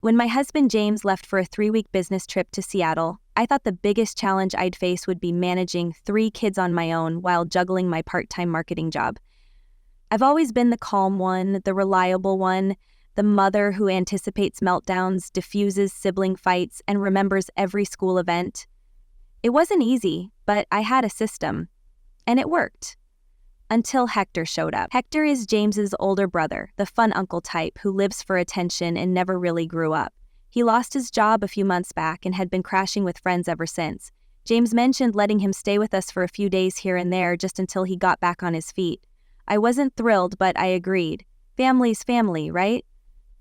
When my husband James left for a 3-week business trip to Seattle, I thought the biggest challenge I'd face would be managing 3 kids on my own while juggling my part-time marketing job. I've always been the calm one, the reliable one, the mother who anticipates meltdowns, diffuses sibling fights, and remembers every school event. It wasn't easy, but I had a system, and it worked. Until Hector showed up. Hector is James's older brother, the fun uncle type who lives for attention and never really grew up. He lost his job a few months back and had been crashing with friends ever since. James mentioned letting him stay with us for a few days here and there just until he got back on his feet. I wasn't thrilled, but I agreed. Family's family, right?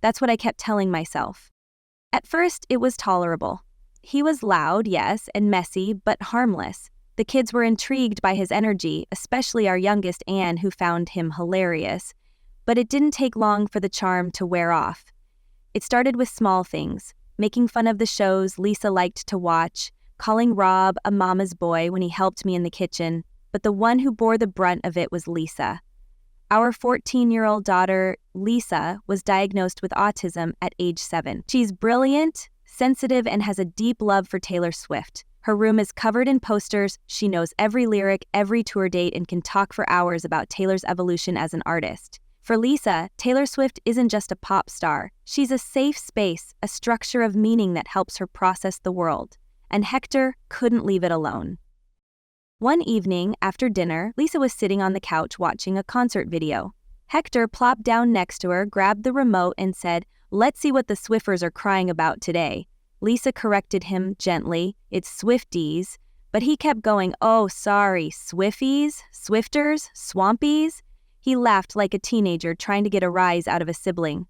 That's what I kept telling myself. At first, it was tolerable. He was loud, yes, and messy, but harmless. The kids were intrigued by his energy, especially our youngest Anne, who found him hilarious. But it didn't take long for the charm to wear off. It started with small things, making fun of the shows Lisa liked to watch, calling Rob a mama's boy when he helped me in the kitchen, but the one who bore the brunt of it was Lisa. Our 14-year-old daughter, Lisa, was diagnosed with autism at age 7. She's brilliant, sensitive, and has a deep love for Taylor Swift. Her room is covered in posters, she knows every lyric, every tour date, and can talk for hours about Taylor's evolution as an artist. For Lisa, Taylor Swift isn't just a pop star. She's a safe space, a structure of meaning that helps her process the world. And Hector couldn't leave it alone. One evening, after dinner, Lisa was sitting on the couch watching a concert video. Hector plopped down next to her, grabbed the remote, and said, "Let's see what the Swiffers are crying about today." Lisa corrected him gently, "It's Swifties," but he kept going, "Oh, sorry, Swiffies? Swifters? Swampies?" He laughed like a teenager trying to get a rise out of a sibling.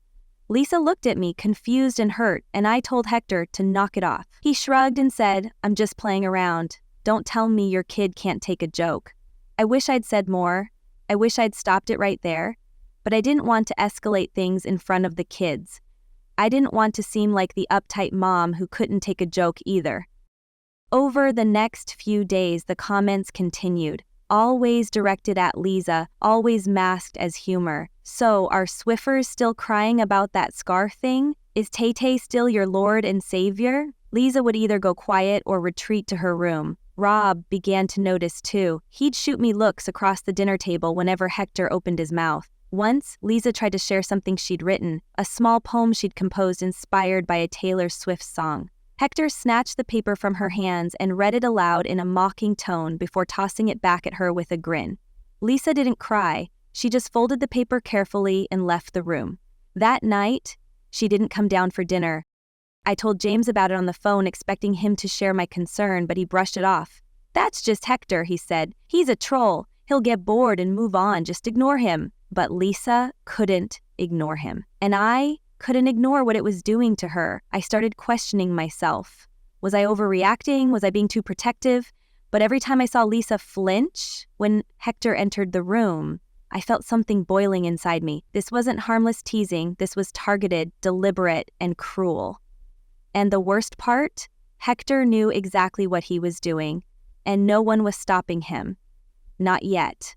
Lisa looked at me, confused and hurt, and I told Hector to knock it off. He shrugged and said, "I'm just playing around. Don't tell me your kid can't take a joke." I wish I'd said more. I wish I'd stopped it right there. But I didn't want to escalate things in front of the kids. I didn't want to seem like the uptight mom who couldn't take a joke either. Over the next few days, the comments continued, always directed at Lisa, always masked as humor. "So, are Swiffers still crying about that scarf thing? Is Tay-Tay still your Lord and Savior?" Lisa would either go quiet or retreat to her room. Rob began to notice too. He'd shoot me looks across the dinner table whenever Hector opened his mouth. Once, Lisa tried to share something she'd written, a small poem she'd composed inspired by a Taylor Swift song. Hector snatched the paper from her hands and read it aloud in a mocking tone before tossing it back at her with a grin. Lisa didn't cry. She just folded the paper carefully and left the room. That night, she didn't come down for dinner. I told James about it on the phone, expecting him to share my concern, but he brushed it off. "That's just Hector," he said. "He's a troll. He'll get bored and move on. Just ignore him." But Lisa couldn't ignore him. And I couldn't ignore what it was doing to her. I started questioning myself. Was I overreacting? Was I being too protective? But every time I saw Lisa flinch when Hector entered the room, I felt something boiling inside me. This wasn't harmless teasing. This was targeted, deliberate, and cruel. And the worst part? Hector knew exactly what he was doing, and no one was stopping him. Not yet.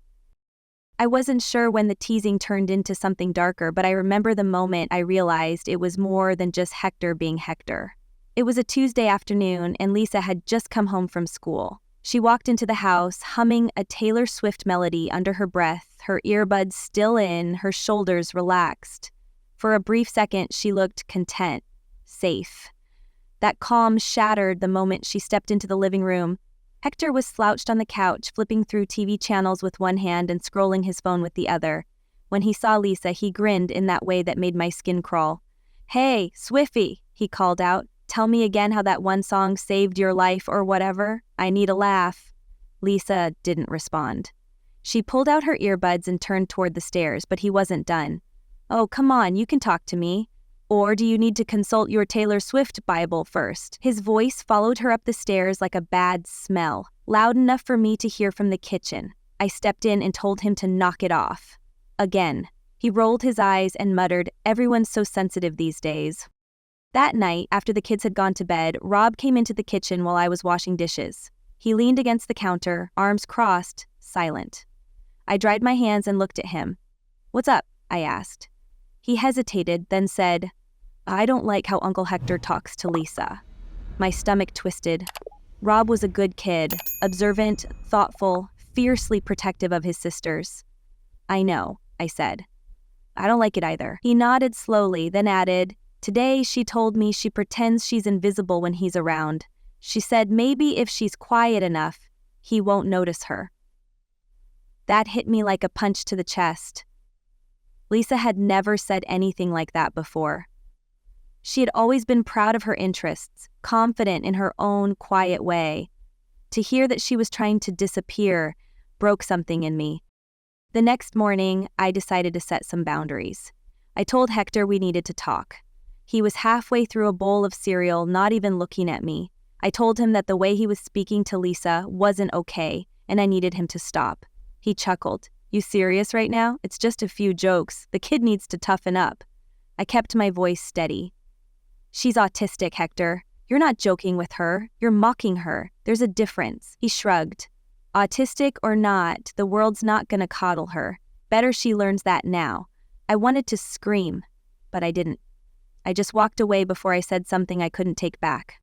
I wasn't sure when the teasing turned into something darker, but I remember the moment I realized it was more than just Hector being Hector. It was a Tuesday afternoon, and Lisa had just come home from school. She walked into the house, humming a Taylor Swift melody under her breath, her earbuds still in, her shoulders relaxed. For a brief second, she looked content, safe. That calm shattered the moment she stepped into the living room. Hector was slouched on the couch, flipping through TV channels with one hand and scrolling his phone with the other. When he saw Lisa, he grinned in that way that made my skin crawl. "Hey, Swiffy," he called out. "Tell me again how that one song saved your life or whatever. I need a laugh." Lisa didn't respond. She pulled out her earbuds and turned toward the stairs, but he wasn't done. "Oh, come on, you can talk to me. Or do you need to consult your Taylor Swift Bible first?" His voice followed her up the stairs like a bad smell, loud enough for me to hear from the kitchen. I stepped in and told him to knock it off. Again. He rolled his eyes and muttered, "Everyone's so sensitive these days." That night, after the kids had gone to bed, Rob came into the kitchen while I was washing dishes. He leaned against the counter, arms crossed, silent. I dried my hands and looked at him. "What's up?" I asked. He hesitated, then said, I don't like how Uncle Hector talks to Lisa. My stomach twisted. Rob was a good kid, observant, thoughtful, fiercely protective of his sisters. I know, I said. I don't like it either. He nodded slowly, then added, Today she told me she pretends she's invisible when he's around. She said maybe if she's quiet enough, he won't notice her. That hit me like a punch to the chest. Lisa had never said anything like that before. She had always been proud of her interests, confident in her own quiet way. To hear that she was trying to disappear broke something in me. The next morning, I decided to set some boundaries. I told Hector we needed to talk. He was halfway through a bowl of cereal, not even looking at me. I told him that the way he was speaking to Lisa wasn't okay, and I needed him to stop. He chuckled. You serious right now? It's just a few jokes. The kid needs to toughen up. I kept my voice steady. She's autistic, Hector. You're not joking with her. You're mocking her. There's a difference. He shrugged. Autistic or not, the world's not gonna coddle her. Better she learns that now. I wanted to scream, but I didn't. I just walked away before I said something I couldn't take back.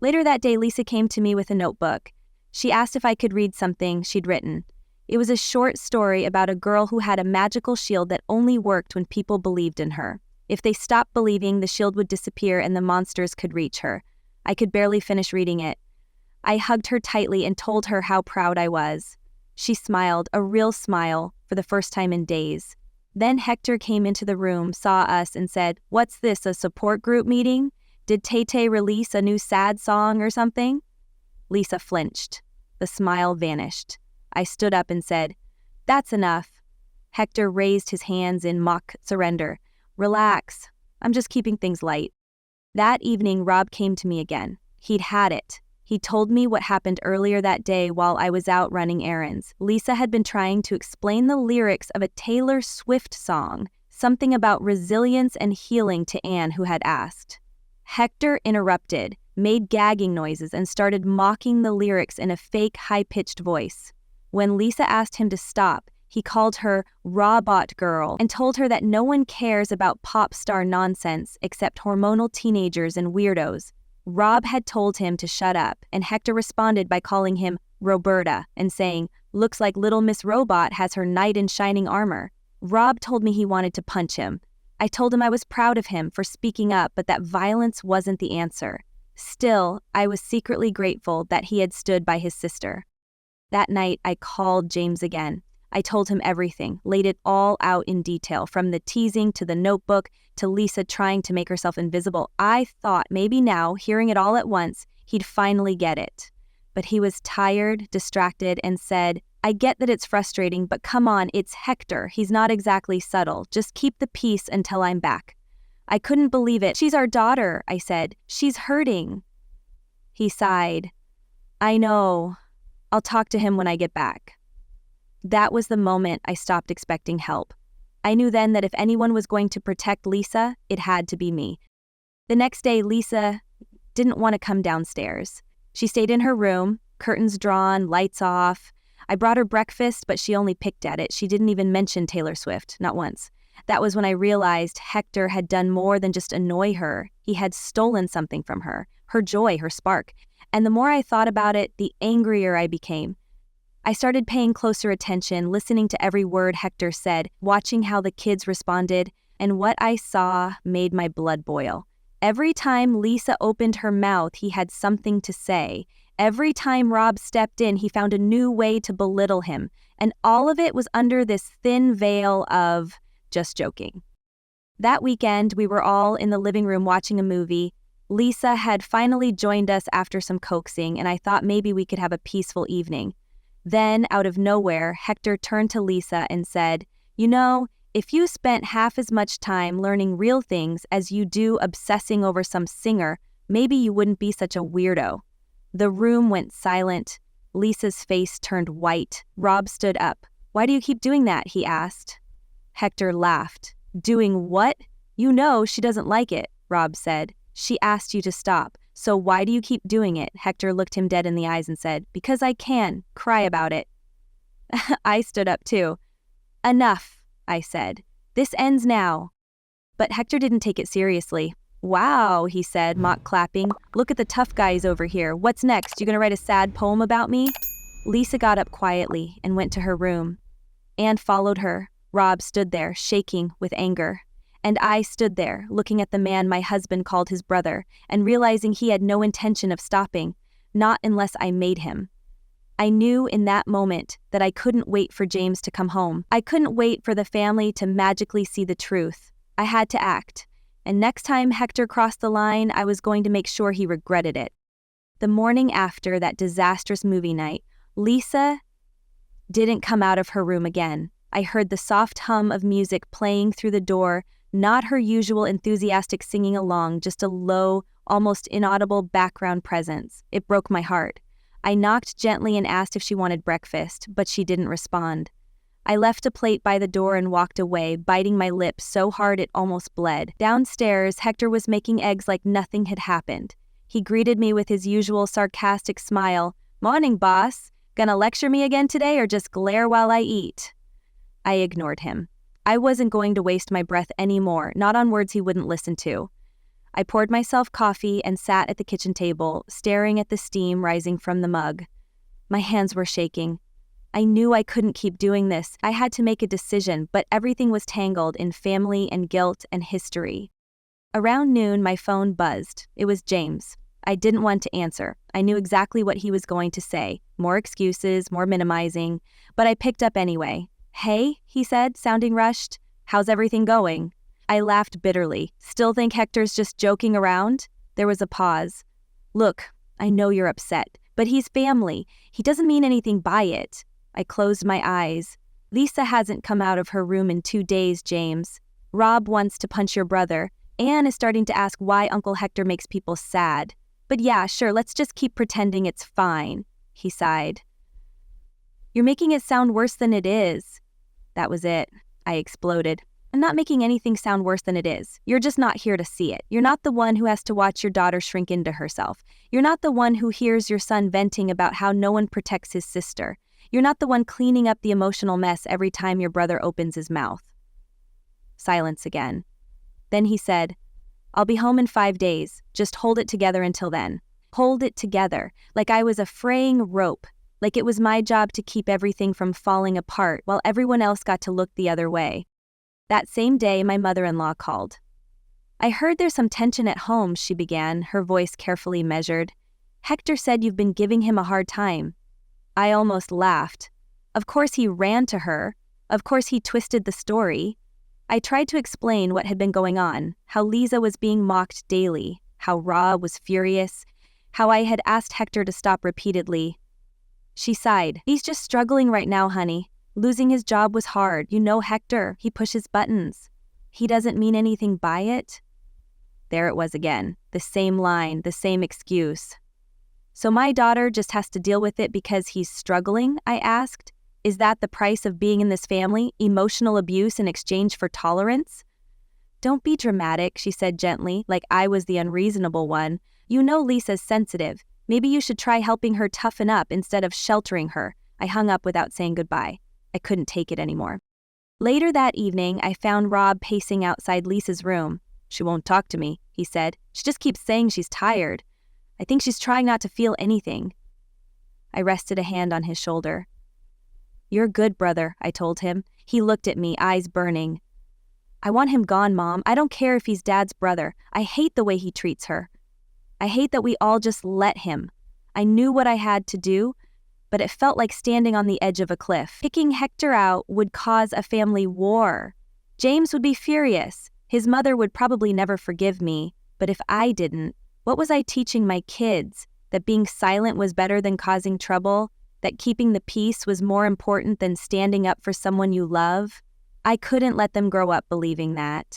Later that day, Lisa came to me with a notebook. She asked if I could read something she'd written. It was a short story about a girl who had a magical shield that only worked when people believed in her. If they stopped believing, the shield would disappear and the monsters could reach her. I could barely finish reading it. I hugged her tightly and told her how proud I was. She smiled, a real smile, for the first time in days. Then Hector came into the room, saw us, and said, What's this, a support group meeting? Did Tay-Tay release a new sad song or something? Lisa flinched. The smile vanished. I stood up and said, That's enough. Hector raised his hands in mock surrender. Relax. I'm just keeping things light. That evening, Rob came to me again. He'd had it. He told me what happened earlier that day while I was out running errands. Lisa had been trying to explain the lyrics of a Taylor Swift song, something about resilience and healing to Anne, who had asked. Hector interrupted, made gagging noises, and started mocking the lyrics in a fake, high-pitched voice. When Lisa asked him to stop, he called her Robot Girl and told her that no one cares about pop star nonsense except hormonal teenagers and weirdos. Rob had told him to shut up, and Hector responded by calling him Roberta and saying, Looks like little Miss Robot has her knight in shining armor. Rob told me he wanted to punch him. I told him I was proud of him for speaking up, but that violence wasn't the answer. Still, I was secretly grateful that he had stood by his sister. That night, I called James again. I told him everything, laid it all out in detail, from the teasing to the notebook to Lisa trying to make herself invisible. I thought maybe now, hearing it all at once, he'd finally get it. But he was tired, distracted, and said, I get that it's frustrating, but come on, it's Hector. He's not exactly subtle. Just keep the peace until I'm back. I couldn't believe it. She's our daughter, I said. She's hurting. He sighed. I know. I'll talk to him when I get back. That was the moment I stopped expecting help. I knew then that if anyone was going to protect Lisa, it had to be me. The next day, Lisa didn't want to come downstairs. She stayed in her room, curtains drawn, lights off. I brought her breakfast, but she only picked at it. She didn't even mention Taylor Swift, not once. That was when I realized Hector had done more than just annoy her. He had stolen something from her joy, her spark. And the more I thought about it, the angrier I became. I started paying closer attention, listening to every word Hector said, watching how the kids responded, and what I saw made my blood boil. Every time Lisa opened her mouth, he had something to say. Every time Rob stepped in, he found a new way to belittle him, and all of it was under this thin veil of just joking. That weekend, we were all in the living room watching a movie. Lisa had finally joined us after some coaxing, and I thought maybe we could have a peaceful evening. Then, out of nowhere, Hector turned to Lisa and said, You know, if you spent half as much time learning real things as you do obsessing over some singer, maybe you wouldn't be such a weirdo. The room went silent. Lisa's face turned white. Rob stood up. Why do you keep doing that? He asked. Hector laughed. Doing what? You know she doesn't like it, Rob said. She asked you to stop. So why do you keep doing it? Hector looked him dead in the eyes and said, Because I can. Cry about it. I stood up too. Enough, I said. This ends now. But Hector didn't take it seriously. "Wow," he said, mock clapping. "Look at the tough guys over here. What's next? You gonna write a sad poem about me?" Lisa got up quietly and went to her room. Anne followed her. Rob stood there, shaking with anger. And I stood there, looking at the man my husband called his brother, and realizing he had no intention of stopping, not unless I made him. I knew in that moment that I couldn't wait for James to come home. I couldn't wait for the family to magically see the truth. I had to act. And next time Hector crossed the line, I was going to make sure he regretted it. The morning after that disastrous movie night, Lisa didn't come out of her room again. I heard the soft hum of music playing through the door, not her usual enthusiastic singing along, just a low, almost inaudible background presence. It broke my heart. I knocked gently and asked if she wanted breakfast, but she didn't respond. I left a plate by the door and walked away, biting my lip so hard it almost bled. Downstairs, Hector was making eggs like nothing had happened. He greeted me with his usual sarcastic smile. "Morning, boss. Gonna lecture me again today or just glare while I eat?" I ignored him. I wasn't going to waste my breath anymore, not on words he wouldn't listen to. I poured myself coffee and sat at the kitchen table, staring at the steam rising from the mug. My hands were shaking. I knew I couldn't keep doing this. I had to make a decision, but everything was tangled in family and guilt and history. Around noon, my phone buzzed. It was James. I didn't want to answer. I knew exactly what he was going to say. More excuses, more minimizing. But I picked up anyway. "Hey," he said, sounding rushed. "How's everything going?" I laughed bitterly. "Still think Hector's just joking around?" There was a pause. "Look, I know you're upset, but he's family. He doesn't mean anything by it." I closed my eyes. "Lisa hasn't come out of her room in 2 days, James. Rob wants to punch your brother. Anne is starting to ask why Uncle Hector makes people sad. But yeah, sure, let's just keep pretending it's fine." He sighed. "You're making it sound worse than it is." That was it. I exploded. "I'm not making anything sound worse than it is. You're just not here to see it. You're not the one who has to watch your daughter shrink into herself. You're not the one who hears your son venting about how no one protects his sister. You're not the one cleaning up the emotional mess every time your brother opens his mouth." Silence again. Then he said, "I'll be home in 5 days. Just hold it together until then." Hold it together, like I was a fraying rope, like it was my job to keep everything from falling apart while everyone else got to look the other way. That same day, my mother-in-law called. "I heard there's some tension at home," she began, her voice carefully measured. "Hector said you've been giving him a hard time." I almost laughed. Of course he ran to her. Of course he twisted the story. I tried to explain what had been going on, how Lisa was being mocked daily, how Rob was furious, how I had asked Hector to stop repeatedly. She sighed. "He's just struggling right now, honey. Losing his job was hard. You know Hector, he pushes buttons. He doesn't mean anything by it." There it was again, the same line, the same excuse. "So my daughter just has to deal with it because he's struggling?" I asked. "Is that the price of being in this family? Emotional abuse in exchange for tolerance?" "Don't be dramatic," she said gently, like I was the unreasonable one. "You know Lisa's sensitive. Maybe you should try helping her toughen up instead of sheltering her." I hung up without saying goodbye. I couldn't take it anymore. Later that evening, I found Rob pacing outside Lisa's room. "She won't talk to me," he said. "She just keeps saying she's tired. I think she's trying not to feel anything." I rested a hand on his shoulder. "You're good, brother," I told him. He looked at me, eyes burning. "I want him gone, Mom. I don't care if he's Dad's brother. I hate the way he treats her. I hate that we all just let him. I knew what I had to do, but it felt like standing on the edge of a cliff. Picking Hector out would cause a family war. James would be furious. His mother would probably never forgive me, but if I didn't, what was I teaching my kids? That being silent was better than causing trouble? That keeping the peace was more important than standing up for someone you love? I couldn't let them grow up believing that.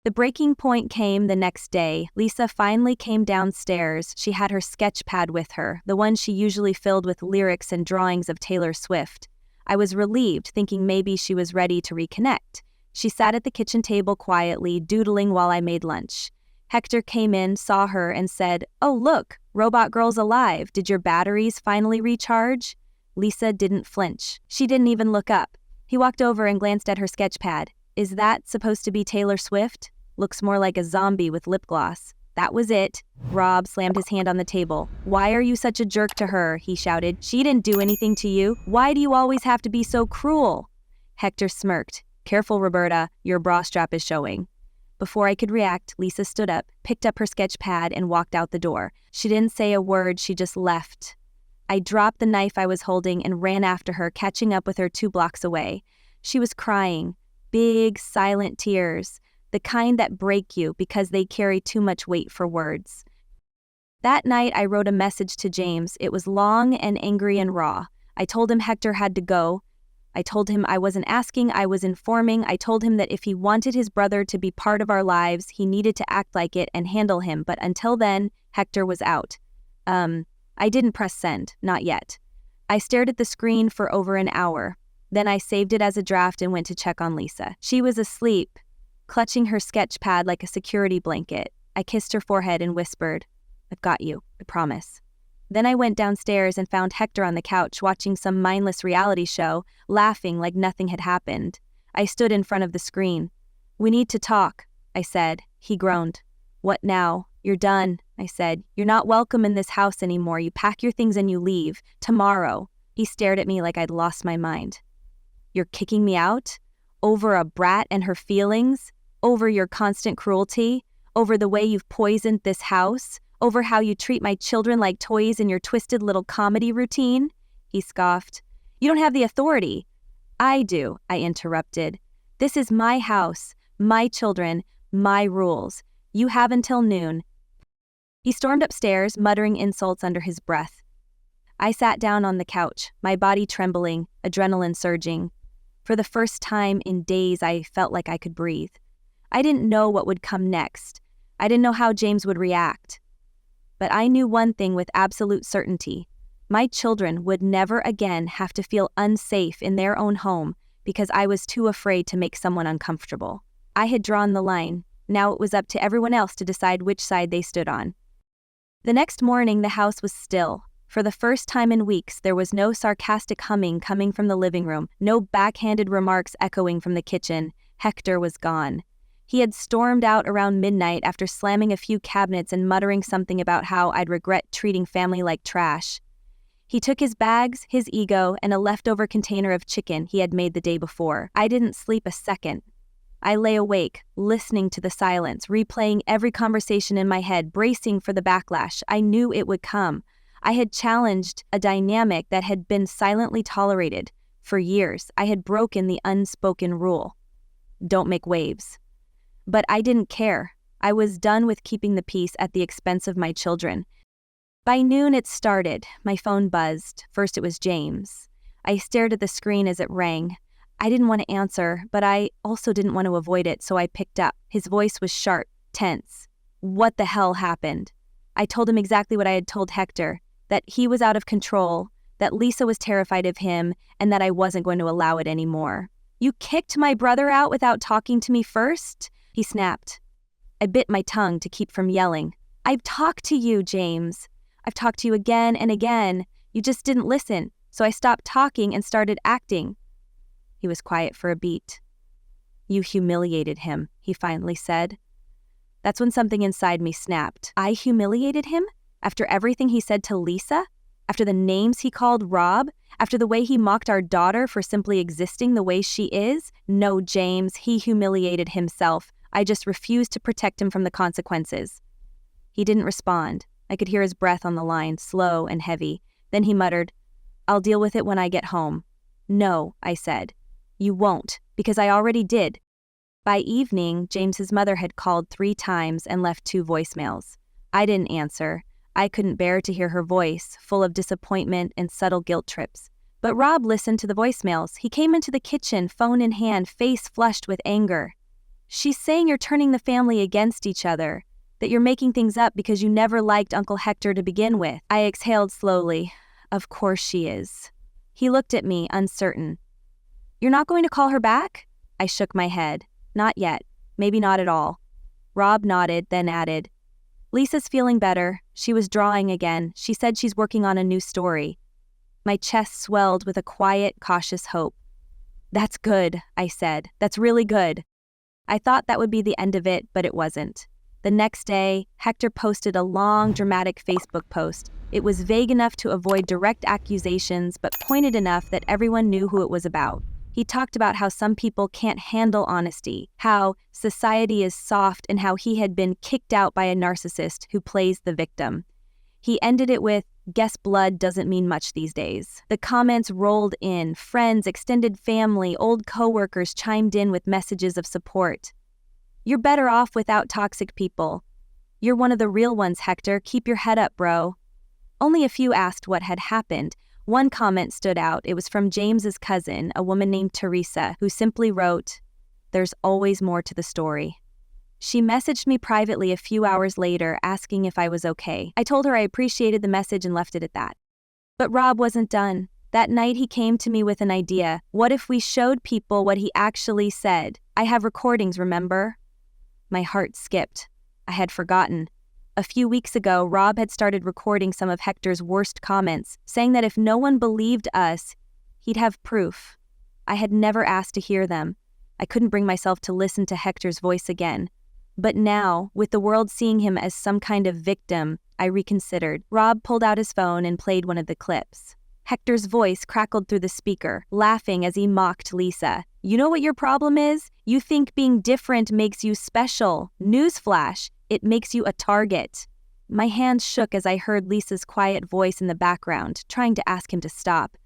The breaking point came the next day. Lisa finally came downstairs. She had her sketch pad with her, the one she usually filled with lyrics and drawings of Taylor Swift. I was relieved, thinking maybe she was ready to reconnect. She sat at the kitchen table quietly, doodling while I made lunch. Hector came in, saw her, and said, "Oh, look, Robot Girl's alive. Did your batteries finally recharge?" Lisa didn't flinch. She didn't even look up. He walked over and glanced at her sketch pad. "Is that supposed to be Taylor Swift?" Looks more like a zombie with lip gloss. That was it. Rob slammed his hand on the table. Why are you such a jerk to her? He shouted. She didn't do anything to you. Why do you always have to be so cruel? Hector smirked. Careful, Roberta, your bra strap is showing. Before I could react, Lisa stood up, picked up her sketch pad, and walked out the door. She didn't say a word, she just left. I dropped the knife I was holding and ran after her, catching up with her 2 blocks away. She was crying. Big, silent tears. The kind that break you because they carry too much weight for words. That night, I wrote a message to James. It was long and angry and raw. I told him Hector had to go. I told him I wasn't asking, I was informing. I told him that if he wanted his brother to be part of our lives, he needed to act like it and handle him. But until then, Hector was out. I didn't press send, not yet. I stared at the screen for over an hour. Then I saved it as a draft and went to check on Lisa. She was asleep, clutching her sketch pad like a security blanket. I kissed her forehead and whispered, I've got you, I promise. Then I went downstairs and found Hector on the couch watching some mindless reality show, laughing like nothing had happened. I stood in front of the screen. We need to talk, I said. He groaned. What now? You're done, I said. You're not welcome in this house anymore. You pack your things and you leave. Tomorrow. He stared at me like I'd lost my mind. You're kicking me out? Over a brat and her feelings? Over your constant cruelty? Over the way you've poisoned this house? Over how you treat my children like toys in your twisted little comedy routine? He scoffed. You don't have the authority. I do, I interrupted. This is my house, my children, my rules. You have until noon. He stormed upstairs, muttering insults under his breath. I sat down on the couch, my body trembling, adrenaline surging. For the first time in days, I felt like I could breathe. I didn't know what would come next. I didn't know how James would react. But I knew one thing with absolute certainty. My children would never again have to feel unsafe in their own home because I was too afraid to make someone uncomfortable. I had drawn the line. Now it was up to everyone else to decide which side they stood on. The next morning, the house was still. For the first time in weeks, there was no sarcastic humming coming from the living room, no backhanded remarks echoing from the kitchen. Hector was gone. He had stormed out around midnight after slamming a few cabinets and muttering something about how I'd regret treating family like trash. He took his bags, his ego, and a leftover container of chicken he had made the day before. I didn't sleep a second. I lay awake, listening to the silence, replaying every conversation in my head, bracing for the backlash. I knew it would come. I had challenged a dynamic that had been silently tolerated. For years, I had broken the unspoken rule. Don't make waves. But I didn't care. I was done with keeping the peace at the expense of my children. By noon it started. My phone buzzed. First it was James. I stared at the screen as it rang. I didn't want to answer, but I also didn't want to avoid it, so I picked up. His voice was sharp, tense. What the hell happened? I told him exactly what I had told Hector, that he was out of control, that Lisa was terrified of him, and that I wasn't going to allow it anymore. You kicked my brother out without talking to me first? He snapped. I bit my tongue to keep from yelling. I've talked to you, James. I've talked to you again and again. You just didn't listen, so I stopped talking and started acting. He was quiet for a beat. You humiliated him, he finally said. That's when something inside me snapped. I humiliated him? After everything he said to Lisa? After the names he called Rob? After the way he mocked our daughter for simply existing the way she is? No, James, he humiliated himself. I just refused to protect him from the consequences. He didn't respond. I could hear his breath on the line, slow and heavy. Then he muttered, I'll deal with it when I get home. No, I said. You won't, because I already did. By evening, James's mother had called 3 times and left 2 voicemails. I didn't answer. I couldn't bear to hear her voice, full of disappointment and subtle guilt trips. But Rob listened to the voicemails. He came into the kitchen, phone in hand, face flushed with anger. She's saying you're turning the family against each other, that you're making things up because you never liked Uncle Hector to begin with. I exhaled slowly. Of course she is. He looked at me, uncertain. You're not going to call her back? I shook my head. Not yet. Maybe not at all. Rob nodded, then added, Lisa's feeling better. She was drawing again. She said she's working on a new story. My chest swelled with a quiet, cautious hope. That's good, I said. That's really good. I thought that would be the end of it, but it wasn't. The next day, Hector posted a long, dramatic Facebook post. It was vague enough to avoid direct accusations, but pointed enough that everyone knew who it was about. He talked about how some people can't handle honesty, how society is soft, and how he had been kicked out by a narcissist who plays the victim. He ended it with, "Guess blood doesn't mean much these days." The comments rolled in. Friends, extended family, old coworkers chimed in with messages of support. "You're better off without toxic people. You're one of the real ones, Hector. Keep your head up, bro." Only a few asked what had happened. One comment stood out. It was from James's cousin, a woman named Teresa, who simply wrote, "There's always more to the story." She messaged me privately a few hours later, asking if I was okay. I told her I appreciated the message and left it at that. But Rob wasn't done. That night he came to me with an idea. What if we showed people what he actually said? "I have recordings, remember?" My heart skipped. I had forgotten. A few weeks ago, Rob had started recording some of Hector's worst comments, saying that if no one believed us, he'd have proof. I had never asked to hear them. I couldn't bring myself to listen to Hector's voice again. But now, with the world seeing him as some kind of victim, I reconsidered. Rob pulled out his phone and played one of the clips. Hector's voice crackled through the speaker, laughing as he mocked Lisa. "You know what your problem is? You think being different makes you special. Newsflash, it makes you a target." My hands shook as I heard Lisa's quiet voice in the background, trying to ask him to stop.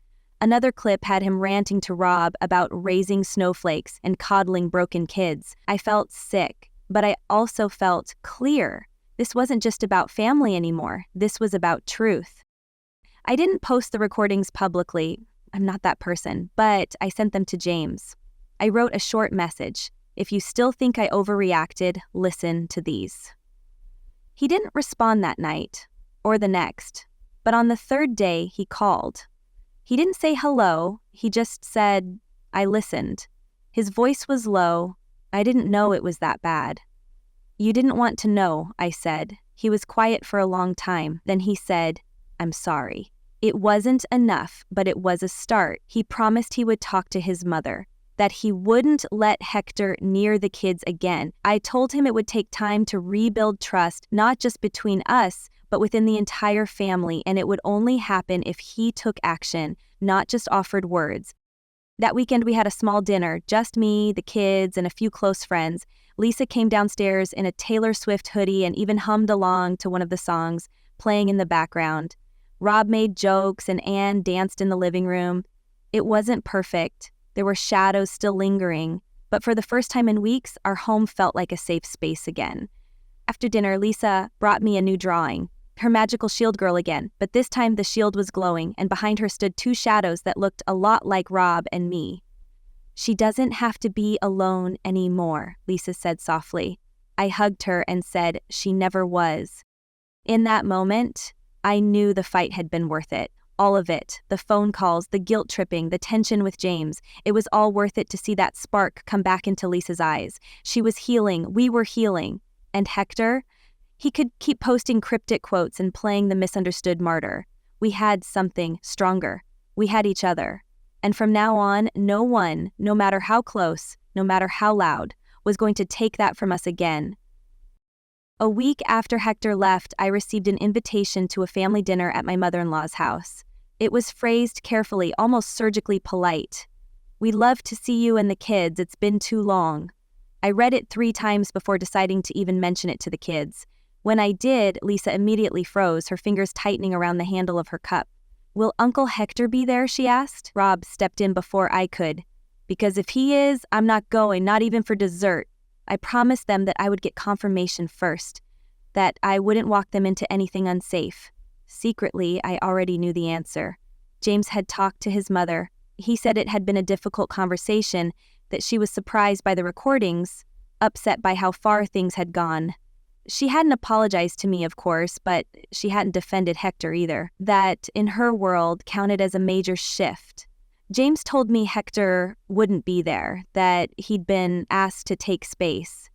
Another clip had him ranting to Rob about raising snowflakes and coddling broken kids. I felt sick, but I also felt clear. This wasn't just about family anymore. This was about truth. I didn't post the recordings publicly. I'm not that person, but I sent them to James. I wrote a short message. "If you still think I overreacted, listen to these." He didn't respond that night, or the next, but on the third day he called. He didn't say hello, he just said, "I listened." His voice was low. I didn't know it was that bad. "You didn't want to know," I said. He was quiet for a long time. Then he said, "I'm sorry." It wasn't enough, but it was a start. He promised he would talk to his mother, that he wouldn't let Hector near the kids again. I told him it would take time to rebuild trust, not just between us, but within the entire family, and it would only happen if he took action, not just offered words. That weekend we had a small dinner, just me, the kids, and a few close friends. Lisa came downstairs in a Taylor Swift hoodie and even hummed along to one of the songs, playing in the background. Rob made jokes and Anne danced in the living room. It wasn't perfect. There were shadows still lingering, but for the first time in weeks, our home felt like a safe space again. After dinner, Lisa brought me a new drawing, her magical shield girl again, but this time the shield was glowing, and behind her stood two shadows that looked a lot like Rob and me. "She doesn't have to be alone anymore," Lisa said softly. I hugged her and said she never was. In that moment, I knew the fight had been worth it. All of it, the phone calls, the guilt tripping, the tension with James. It was all worth it to see that spark come back into Lisa's eyes. She was healing, we were healing. And Hector? He could keep posting cryptic quotes and playing the misunderstood martyr. We had something stronger. We had each other. And from now on, no one, no matter how close, no matter how loud, was going to take that from us again. A week after Hector left, I received an invitation to a family dinner at my mother-in-law's house. It was phrased carefully, almost surgically polite. "We'd love to see you and the kids. It's been too long." I read it 3 times before deciding to even mention it to the kids. When I did, Lisa immediately froze, her fingers tightening around the handle of her cup. "Will Uncle Hector be there?" she asked. Rob stepped in before I could. "Because if he is, I'm not going, not even for dessert." I promised them that I would get confirmation first, that I wouldn't walk them into anything unsafe. Secretly, I already knew the answer. James had talked to his mother. He said it had been a difficult conversation, that she was surprised by the recordings, upset by how far things had gone. She hadn't apologized to me, of course, but she hadn't defended Hector either. That, in her world, counted as a major shift. James told me Hector wouldn't be there, that he'd been asked to take space.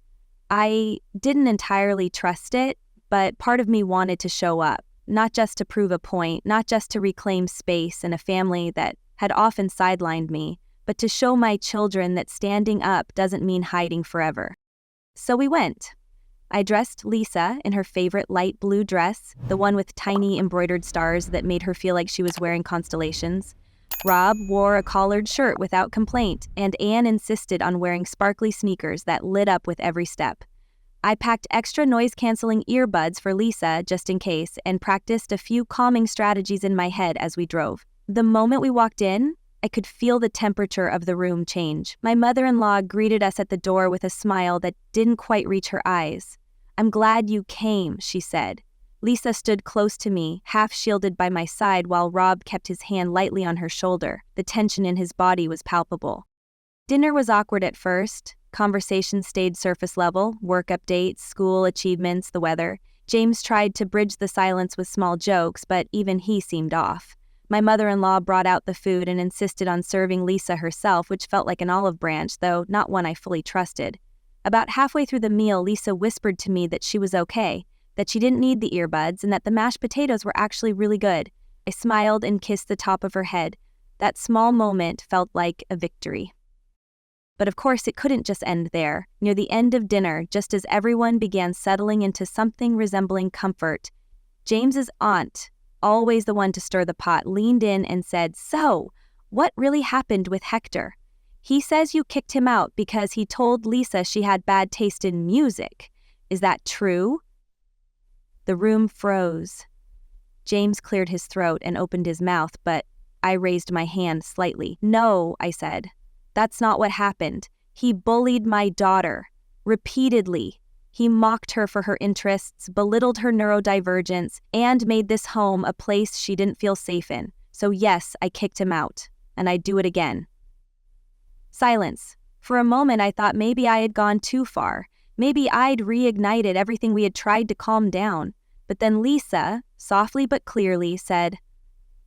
I didn't entirely trust it, but part of me wanted to show up, not just to prove a point, not just to reclaim space in a family that had often sidelined me, but to show my children that standing up doesn't mean hiding forever. So we went. I dressed Lisa in her favorite light blue dress, the one with tiny embroidered stars that made her feel like she was wearing constellations. Rob wore a collared shirt without complaint, and Anne insisted on wearing sparkly sneakers that lit up with every step. I packed extra noise-canceling earbuds for Lisa just in case and practiced a few calming strategies in my head as we drove. The moment we walked in, I could feel the temperature of the room change. My mother-in-law greeted us at the door with a smile that didn't quite reach her eyes. "I'm glad you came," she said. Lisa stood close to me, half shielded by my side while Rob kept his hand lightly on her shoulder. The tension in his body was palpable. Dinner was awkward at first. Conversation stayed surface level, work updates, school achievements, the weather. James tried to bridge the silence with small jokes, but even he seemed off. My mother-in-law brought out the food and insisted on serving Lisa herself, which felt like an olive branch, though not one I fully trusted. About halfway through the meal, Lisa whispered to me that she was okay, that she didn't need the earbuds, and that the mashed potatoes were actually really good. I smiled and kissed the top of her head. That small moment felt like a victory. But of course, it couldn't just end there. Near the end of dinner, just as everyone began settling into something resembling comfort, James's aunt, always the one to stir the pot, leaned in and said, "So, what really happened with Hector? He says you kicked him out because he told Lisa she had bad taste in music. Is that true?" The room froze. James cleared his throat and opened his mouth, but I raised my hand slightly. "No," I said. "That's not what happened. He bullied my daughter. Repeatedly. He mocked her for her interests, belittled her neurodivergence, and made this home a place she didn't feel safe in. So yes, I kicked him out, and I'd do it again." Silence. For a moment, I thought maybe I had gone too far. Maybe I'd reignited everything we had tried to calm down. But then Lisa, softly but clearly, said,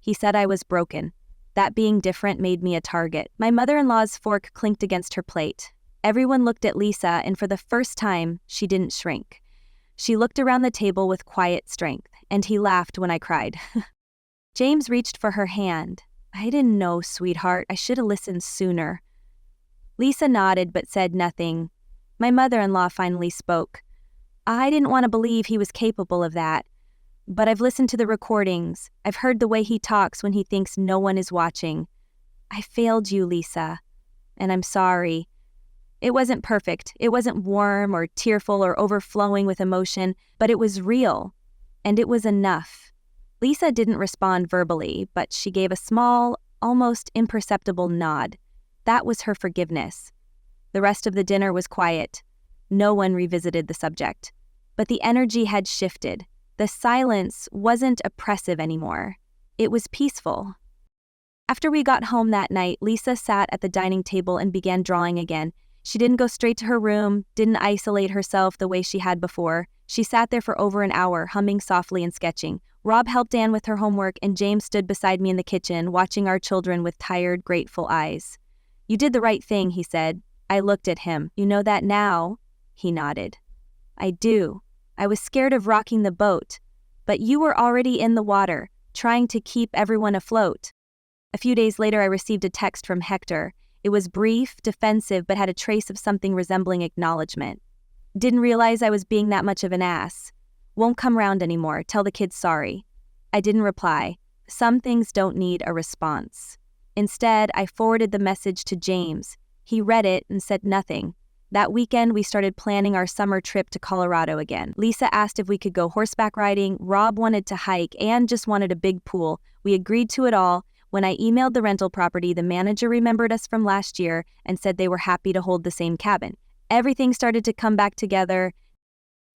"He said I was broken. That being different made me a target." My mother-in-law's fork clinked against her plate. Everyone looked at Lisa, and for the first time, she didn't shrink. She looked around the table with quiet strength, and he laughed when I cried. James reached for her hand. "I didn't know, sweetheart. I should have listened sooner." Lisa nodded but said nothing. My mother-in-law finally spoke. "I didn't want to believe he was capable of that. But I've listened to the recordings. I've heard the way he talks when he thinks no one is watching. I failed you, Lisa. And I'm sorry. It wasn't perfect. It wasn't warm or tearful or overflowing with emotion, but it was real. And it was enough." Lisa didn't respond verbally, but she gave a small, almost imperceptible nod. That was her forgiveness. The rest of the dinner was quiet. No one revisited the subject. But the energy had shifted. The silence wasn't oppressive anymore. It was peaceful. After we got home that night, Lisa sat at the dining table and began drawing again. She didn't go straight to her room, didn't isolate herself the way she had before. She sat there for over an hour, humming softly and sketching. Rob helped Anne with her homework, and James stood beside me in the kitchen, watching our children with tired, grateful eyes. "You did the right thing," he said. I looked at him. "You know that now?" He nodded. "I do. I was scared of rocking the boat, but you were already in the water, trying to keep everyone afloat." A few days later, I received a text from Hector. It was brief, defensive, but had a trace of something resembling acknowledgement. "Didn't realize I was being that much of an ass. Won't come round anymore. Tell the kids sorry." I didn't reply. Some things don't need a response. Instead, I forwarded the message to James. He read it and said nothing. That weekend, we started planning our summer trip to Colorado again. Lisa asked if we could go horseback riding, Rob wanted to hike, and just wanted a big pool. We agreed to it all. When I emailed the rental property, the manager remembered us from last year and said they were happy to hold the same cabin. Everything started to come back together.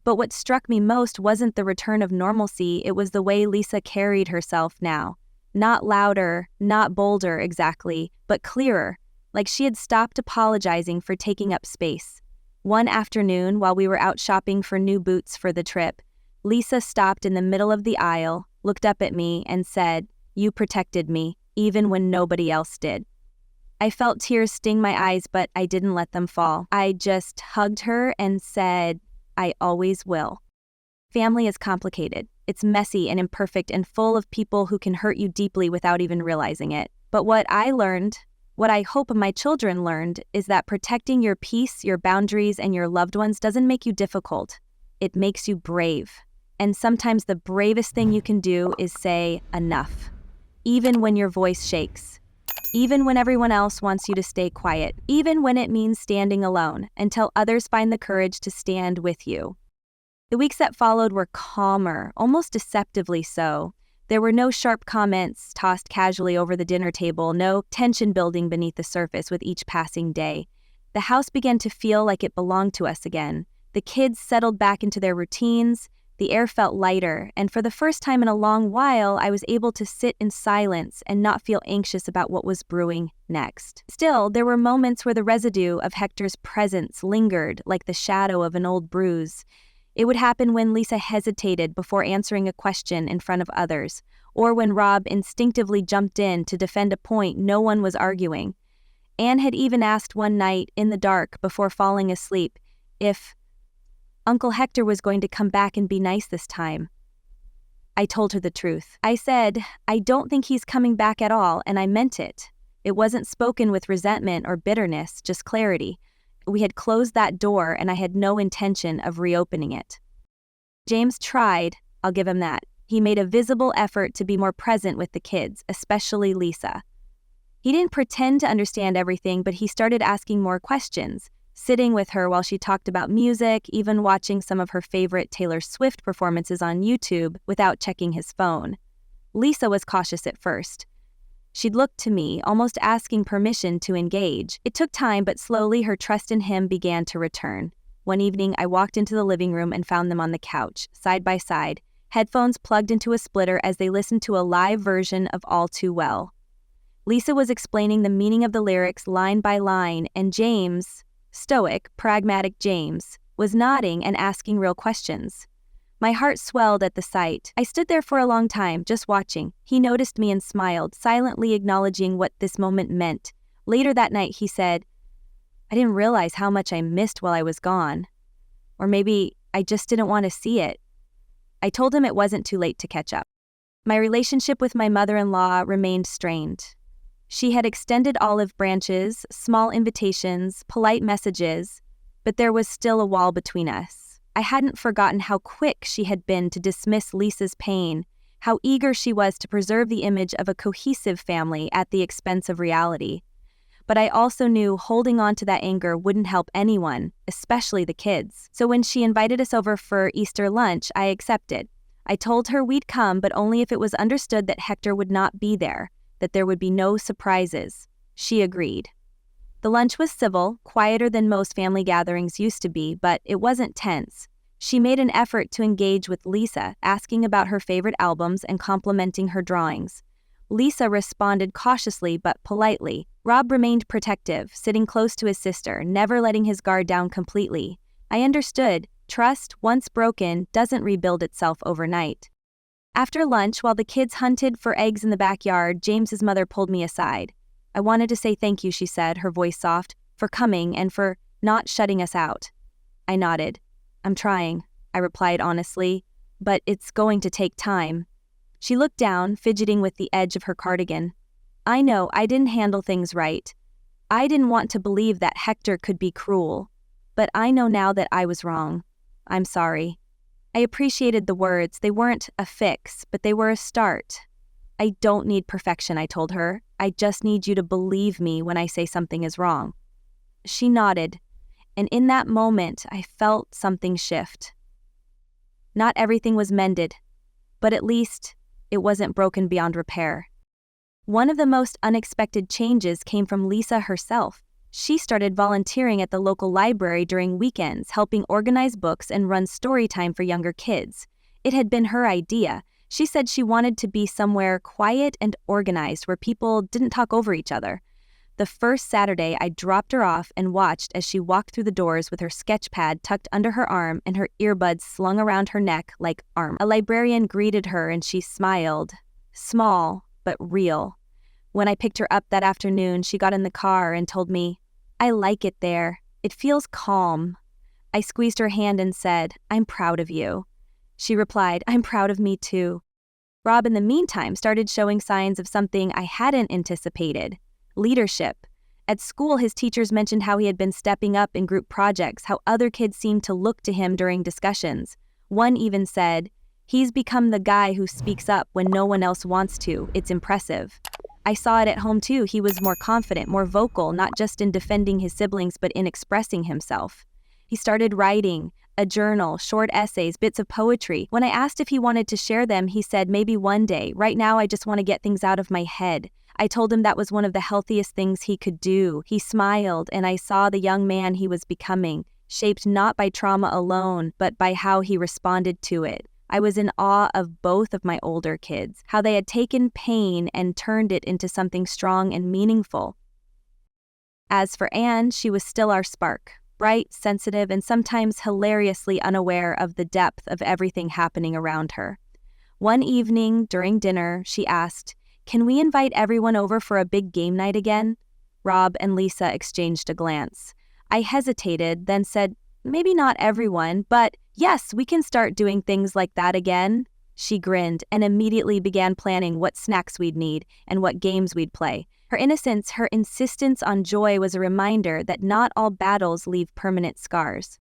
But what struck me most wasn't the return of normalcy, it was the way Lisa carried herself now. Not louder, not bolder exactly, but clearer. Like she had stopped apologizing for taking up space. One afternoon, while we were out shopping for new boots for the trip, Lisa stopped in the middle of the aisle, looked up at me, and said, "You protected me, even when nobody else did." I felt tears sting my eyes, but I didn't let them fall. I just hugged her and said, "I always will." Family is complicated. It's messy and imperfect and full of people who can hurt you deeply without even realizing it. But what I learned What I hope my children learned is that protecting your peace, your boundaries, and your loved ones doesn't make you difficult. It makes you brave. And sometimes the bravest thing you can do is say enough. Even when your voice shakes. Even when everyone else wants you to stay quiet. Even when it means standing alone until others find the courage to stand with you. The weeks that followed were calmer, almost deceptively so. There were no sharp comments tossed casually over the dinner table, no tension building beneath the surface with each passing day. The house began to feel like it belonged to us again. The kids settled back into their routines, the air felt lighter, and for the first time in a long while, I was able to sit in silence and not feel anxious about what was brewing next. Still, there were moments where the residue of Hector's presence lingered like the shadow of an old bruise. It would happen when Lisa hesitated before answering a question in front of others, or when Rob instinctively jumped in to defend a point no one was arguing. Anne had even asked one night, in the dark before falling asleep, if Uncle Hector was going to come back and be nice this time. I told her the truth. I said, I don't think he's coming back at all, and I meant it. It wasn't spoken with resentment or bitterness, just clarity. We had closed that door, and I had no intention of reopening it. James tried, I'll give him that. He made a visible effort to be more present with the kids, especially Lisa. He didn't pretend to understand everything, but he started asking more questions, sitting with her while she talked about music, even watching some of her favorite Taylor Swift performances on YouTube without checking his phone. Lisa was cautious at first. She'd looked to me, almost asking permission to engage. It took time, but slowly her trust in him began to return. One evening, I walked into the living room and found them on the couch, side by side, headphones plugged into a splitter as they listened to a live version of All Too Well. Lisa was explaining the meaning of the lyrics line by line, and James, stoic, pragmatic James, was nodding and asking real questions. My heart swelled at the sight. I stood there for a long time, just watching. He noticed me and smiled, silently acknowledging what this moment meant. Later that night, he said, I didn't realize how much I missed while I was gone. Or maybe I just didn't want to see it. I told him it wasn't too late to catch up. My relationship with my mother-in-law remained strained. She had extended olive branches, small invitations, polite messages, but there was still a wall between us. I hadn't forgotten how quick she had been to dismiss Lisa's pain, how eager she was to preserve the image of a cohesive family at the expense of reality. But I also knew holding on to that anger wouldn't help anyone, especially the kids. So when she invited us over for Easter lunch, I accepted. I told her we'd come, but only if it was understood that Hector would not be there, that there would be no surprises. She agreed. The lunch was civil, quieter than most family gatherings used to be, but it wasn't tense. She made an effort to engage with Lisa, asking about her favorite albums and complimenting her drawings. Lisa responded cautiously but politely. Rob remained protective, sitting close to his sister, never letting his guard down completely. I understood. Trust, once broken, doesn't rebuild itself overnight. After lunch, while the kids hunted for eggs in the backyard, James's mother pulled me aside. I wanted to say thank you, she said, her voice soft, for coming and for not shutting us out. I nodded. I'm trying, I replied honestly, but it's going to take time. She looked down, fidgeting with the edge of her cardigan. I know I didn't handle things right. I didn't want to believe that Hector could be cruel, but I know now that I was wrong. I'm sorry. I appreciated the words. They weren't a fix, but they were a start. I don't need perfection, I told her. I just need you to believe me when I say something is wrong. She nodded, and in that moment, I felt something shift. Not everything was mended, but at least it wasn't broken beyond repair. One of the most unexpected changes came from Lisa herself. She started volunteering at the local library during weekends, helping organize books and run story time for younger kids. It had been her idea. She said she wanted to be somewhere quiet and organized where people didn't talk over each other. The first Saturday, I dropped her off and watched as she walked through the doors with her sketch pad tucked under her arm and her earbuds slung around her neck like armor. A librarian greeted her and she smiled. Small, but real. When I picked her up that afternoon, she got in the car and told me, I like it there. It feels calm. I squeezed her hand and said, I'm proud of you. She replied, I'm proud of me too. Rob, in the meantime, started showing signs of something I hadn't anticipated. Leadership. At school, his teachers mentioned how he had been stepping up in group projects, how other kids seemed to look to him during discussions. One even said, "He's become the guy who speaks up when no one else wants to. It's impressive." I saw it at home too. He was more confident, more vocal, not just in defending his siblings, but in expressing himself. He started writing a journal, short essays, bits of poetry. When I asked if he wanted to share them, he said, "Maybe one day. Right now, I just want to get things out of my head." I told him that was one of the healthiest things he could do. He smiled, and I saw the young man he was becoming, shaped not by trauma alone, but by how he responded to it. I was in awe of both of my older kids, how they had taken pain and turned it into something strong and meaningful. As for Anne, she was still our spark, bright, sensitive, and sometimes hilariously unaware of the depth of everything happening around her. One evening, during dinner, she asked, "Can we invite everyone over for a big game night again?" Rob and Lisa exchanged a glance. I hesitated, then said, "Maybe not everyone, but yes, we can start doing things like that again." She grinned and immediately began planning what snacks we'd need and what games we'd play. Her innocence, her insistence on joy was a reminder that not all battles leave permanent scars.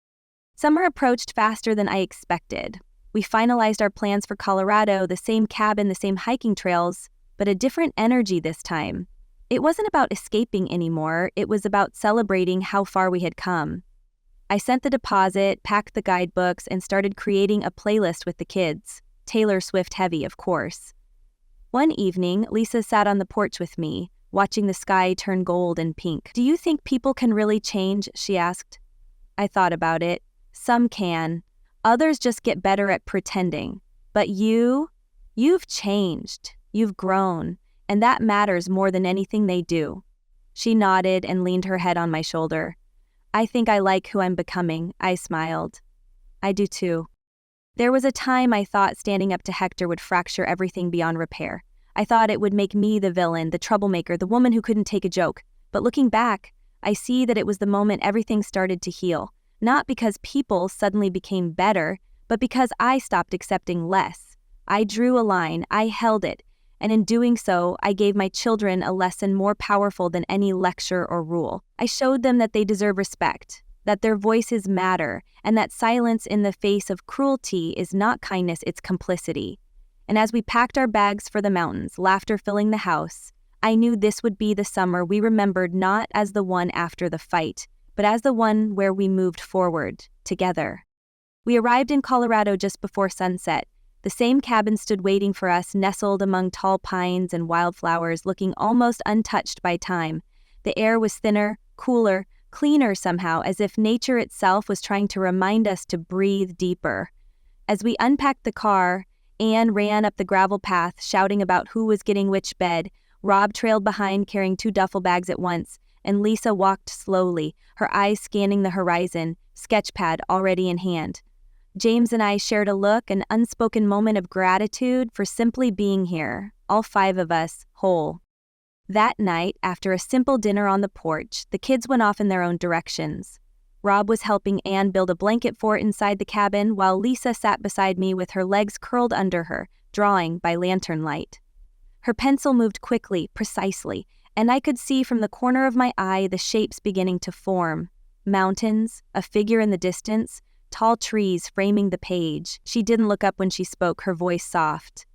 Summer approached faster than I expected. We finalized our plans for Colorado, the same cabin, the same hiking trails, but a different energy this time. It wasn't about escaping anymore, it was about celebrating how far we had come. I sent the deposit, packed the guidebooks, and started creating a playlist with the kids. Taylor Swift heavy, of course. One evening, Lisa sat on the porch with me, watching the sky turn gold and pink. "Do you think people can really change?" she asked. I thought about it. Some can. Others just get better at pretending. But you've changed. You've grown, and that matters more than anything they do. She nodded and leaned her head on my shoulder. "I think I like who I'm becoming," I smiled. "I do too." There was a time I thought standing up to Hector would fracture everything beyond repair. I thought it would make me the villain, the troublemaker, the woman who couldn't take a joke. But looking back, I see that it was the moment everything started to heal. Not because people suddenly became better, but because I stopped accepting less. I drew a line, I held it, and in doing so, I gave my children a lesson more powerful than any lecture or rule. I showed them that they deserve respect, that their voices matter, and that silence in the face of cruelty is not kindness, it's complicity. And as we packed our bags for the mountains, laughter filling the house, I knew this would be the summer we remembered not as the one after the fight, but as the one where we moved forward, together. We arrived in Colorado just before sunset. The same cabin stood waiting for us, nestled among tall pines and wildflowers, looking almost untouched by time. The air was thinner, cooler, cleaner somehow, as if nature itself was trying to remind us to breathe deeper. As we unpacked the car, Anne ran up the gravel path, shouting about who was getting which bed. Rob trailed behind, carrying 2 duffel bags at once, and Lisa walked slowly, her eyes scanning the horizon, sketchpad already in hand. James and I shared a look, an unspoken moment of gratitude for simply being here, all 5 of us, whole. That night, after a simple dinner on the porch, the kids went off in their own directions. Rob was helping Anne build a blanket fort inside the cabin, while Lisa sat beside me with her legs curled under her, drawing by lantern light. Her pencil moved quickly, precisely, and I could see from the corner of my eye the shapes beginning to form. Mountains, a figure in the distance, tall trees framing the page. She didn't look up when she spoke, her voice soft.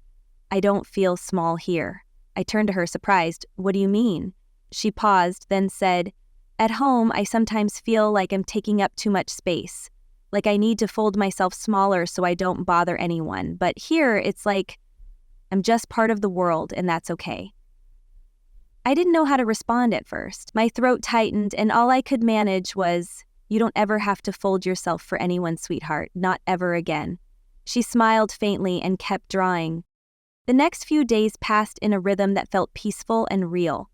"I don't feel small here." I turned to her, surprised. "What do you mean?" She paused, then said, "At home, I sometimes feel like I'm taking up too much space. Like I need to fold myself smaller so I don't bother anyone. But here, it's like I'm just part of the world, and that's okay." I didn't know how to respond at first. My throat tightened, and all I could manage was, "You don't ever have to fold yourself for anyone, sweetheart. Not ever again." She smiled faintly and kept drawing. The next few days passed in a rhythm that felt peaceful and real.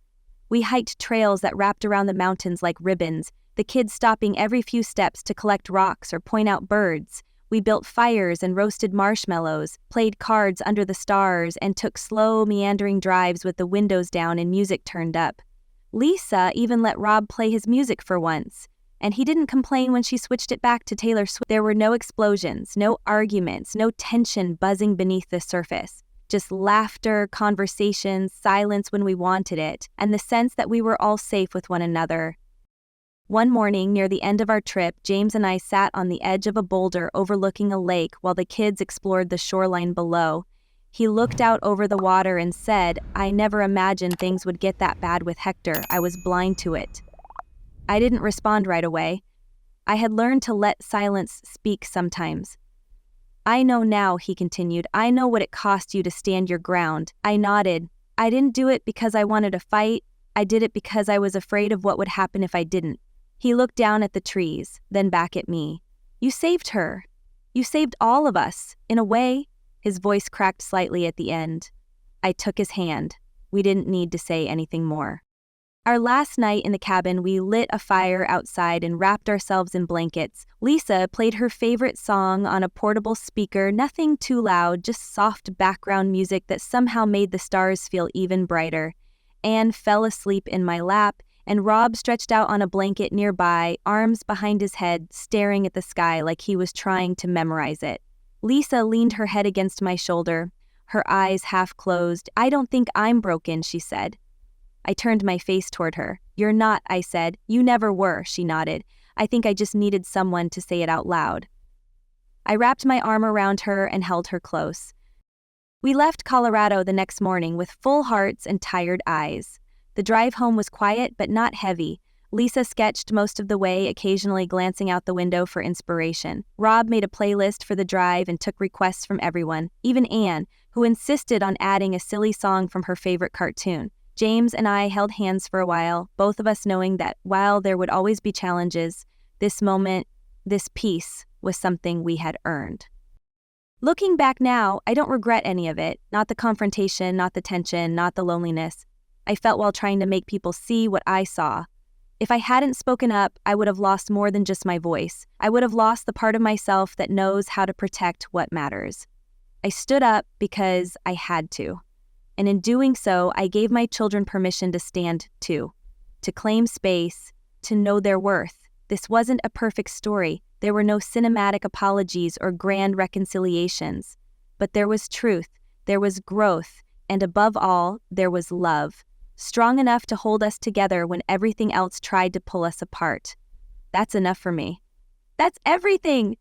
We hiked trails that wrapped around the mountains like ribbons, the kids stopping every few steps to collect rocks or point out birds. We built fires and roasted marshmallows, played cards under the stars, and took slow, meandering drives with the windows down and music turned up. Lisa even let Rob play his music for once, and he didn't complain when she switched it back to Taylor Swift. There were no explosions, no arguments, no tension buzzing beneath the surface. Just laughter, conversations, silence when we wanted it, and the sense that we were all safe with one another. One morning, near the end of our trip, James and I sat on the edge of a boulder overlooking a lake while the kids explored the shoreline below. He looked out over the water and said, "I never imagined things would get that bad with Hector. I was blind to it." I didn't respond right away. I had learned to let silence speak sometimes. "I know now," he continued. "I know what it cost you to stand your ground." I nodded. "I didn't do it because I wanted to fight. I did it because I was afraid of what would happen if I didn't." He looked down at the trees, then back at me. "You saved her. You saved all of us, in a way." His voice cracked slightly at the end. I took his hand. We didn't need to say anything more. Our last night in the cabin, we lit a fire outside and wrapped ourselves in blankets. Lisa played her favorite song on a portable speaker, nothing too loud, just soft background music that somehow made the stars feel even brighter. Anne fell asleep in my lap, and Rob stretched out on a blanket nearby, arms behind his head, staring at the sky like he was trying to memorize it. Lisa leaned her head against my shoulder, her eyes half closed. "I don't think I'm broken," she said. I turned my face toward her. "You're not," I said. "You never were," she nodded. "I think I just needed someone to say it out loud." I wrapped my arm around her and held her close. We left Colorado the next morning with full hearts and tired eyes. The drive home was quiet but not heavy. Lisa sketched most of the way, occasionally glancing out the window for inspiration. Rob made a playlist for the drive and took requests from everyone, even Anne, who insisted on adding a silly song from her favorite cartoon. James and I held hands for a while, both of us knowing that while there would always be challenges, this moment, this peace, was something we had earned. Looking back now, I don't regret any of it. Not the confrontation, not the tension, not the loneliness I felt while trying to make people see what I saw. If I hadn't spoken up, I would have lost more than just my voice. I would have lost the part of myself that knows how to protect what matters. I stood up because I had to. And in doing so, I gave my children permission to stand too, to claim space, to know their worth. This wasn't a perfect story. There were no cinematic apologies or grand reconciliations. But there was truth, there was growth, and above all, there was love. Strong enough to hold us together when everything else tried to pull us apart. That's enough for me. That's everything!